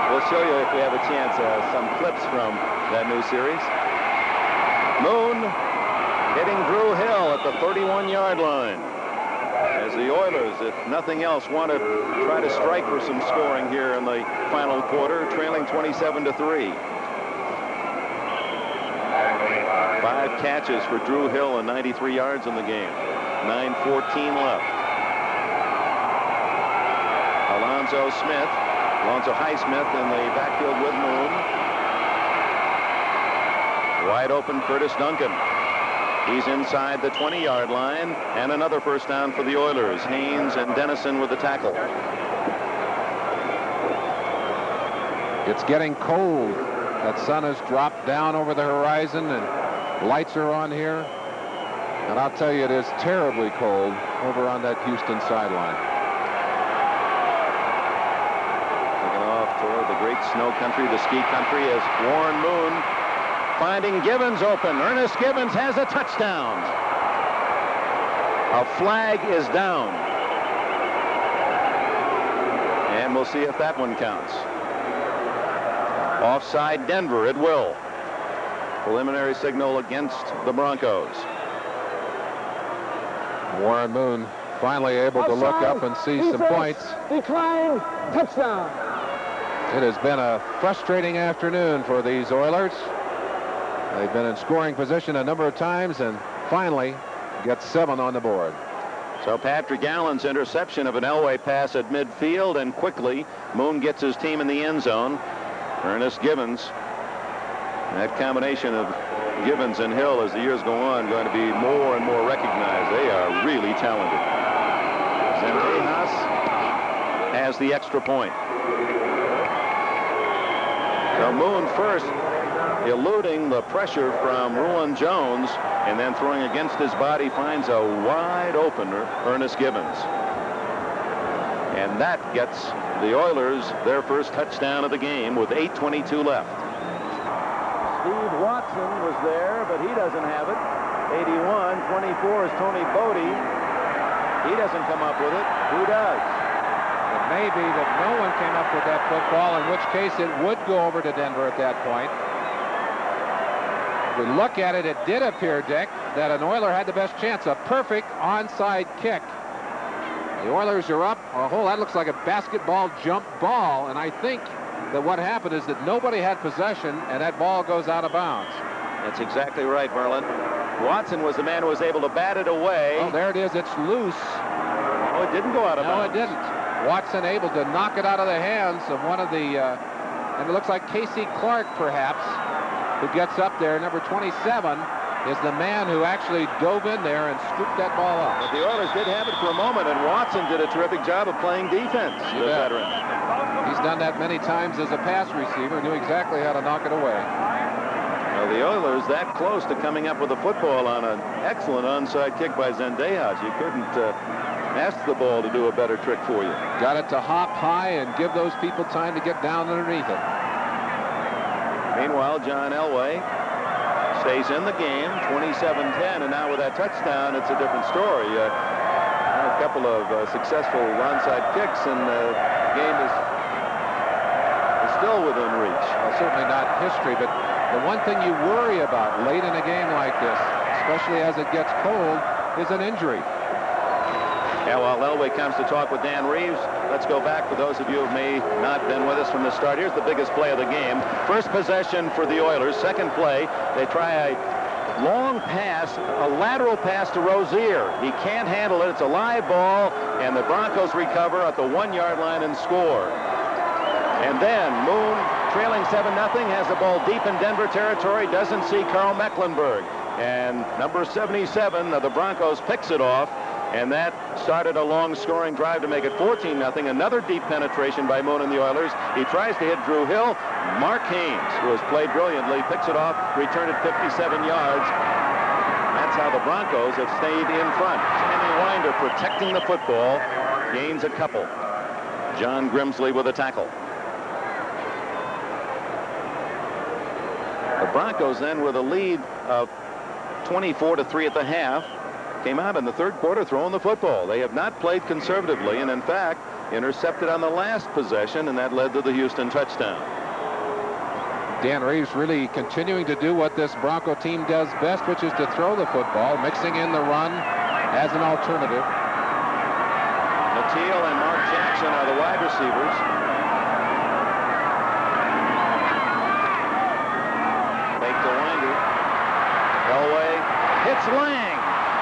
We'll show you, if we have a chance, some clips from that new series. Moon hitting Drew Hill at the 31-yard line. As the Oilers, if nothing else, want to try to strike for some scoring here in the final quarter, trailing 27-3. 5 catches for Drew Hill and 93 yards in the game. 9:14 left. Alonzo Highsmith in the backfield with Moon. Wide open Curtis Duncan. He's inside the 20-yard line, and another first down for the Oilers. Haynes and Dennison with the tackle. It's getting cold. That sun has dropped down over the horizon, and lights are on here. And I'll tell you, it is terribly cold over on that Houston sideline. Taking off toward the great snow country, the ski country, as Warren Moon finding Gibbons open. Ernest Gibbons has a touchdown. A flag is down. And we'll see if that one counts. Offside Denver, it will. Preliminary signal against the Broncos. Warren Moon finally able to look up and see some points. Decline, touchdown. It has been a frustrating afternoon for these Oilers. They've been in scoring position a number of times and finally get 7 on the board. So Patrick Allen's interception of an Elway pass at midfield, and quickly Moon gets his team in the end zone. Ernest Gibbons, that combination of Gibbons and Hill as the years go on, going to be more and more recognized. They are really talented. Zendejas has the extra point. So Moon first eluding the pressure from Ruan Jones, and then throwing against his body finds a wide open Ernest Gibbons. And that gets the Oilers their first touchdown of the game with 8:22 left. Steve Watson was there, but he doesn't have it. 81, 24 is Tony Bodie. He doesn't come up with it. Who does? It may be that no one came up with that football, in which case it would go over to Denver at that point. If we look at it, it did appear, Dick, that an Oiler had the best chance. A perfect onside kick. The Oilers are up. Oh, that looks like a basketball jump ball, and I think that what happened is that nobody had possession, and that ball goes out of bounds. That's exactly right, Merlin. Watson was the man who was able to bat it away. Oh, there it is. It's loose. Oh, it didn't go out of bounds. No, it didn't. Watson able to knock it out of the hands of one of the, and it looks like Casey Clark, perhaps, who gets up there. Number 27 is the man who actually dove in there and scooped that ball up. But the Oilers did have it for a moment, and Watson did a terrific job of playing defense, the veteran. He's done that many times as a pass receiver, knew exactly how to knock it away. Well, the Oilers that close to coming up with a football on an excellent onside kick by Zendejas. You couldn't ask the ball to do a better trick for you. Got it to hop high and give those people time to get down underneath it. Meanwhile, John Elway stays in the game, 27-10, and now with that touchdown, it's a different story. A couple of successful onside kicks, and the game is still within reach. Well, certainly not history, but the one thing you worry about late in a game like this, especially as it gets cold, is an injury. Yeah, while Elway comes to talk with Dan Reeves, let's go back for those of you who may not have been with us from the start. Here's the biggest play of the game. First possession for the Oilers. Second play, they try a long pass, a lateral pass to Rozier. He can't handle it. It's a live ball, and the Broncos recover at the 1-yard line and score. And then Moon, trailing 7-0, has the ball deep in Denver territory, doesn't see Carl Mecklenburg. And number 77 of the Broncos picks it off. And that started a long scoring drive to make it 14-0. Another deep penetration by Moon and the Oilers. He tries to hit Drew Hill. Mark Haynes, who has played brilliantly, picks it off, returned it 57 yards. That's how the Broncos have stayed in front. Sammy Winder protecting the football, gains a couple. John Grimsley with a tackle. The Broncos then with a lead of 24-3 at the half. Came out in the third quarter throwing the football. They have not played conservatively, and in fact, intercepted on the last possession, and that led to the Houston touchdown. Dan Reeves really continuing to do what this Bronco team does best, which is to throw the football, mixing in the run as an alternative. Teal and Mark Jackson are the wide receivers. Make the winder. Elway hits Lang.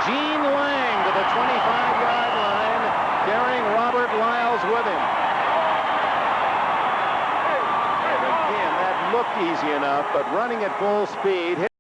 Gene Lang to the 25-yard line, carrying Robert Lyles with him. And again, that looked easy enough, but running at full speed.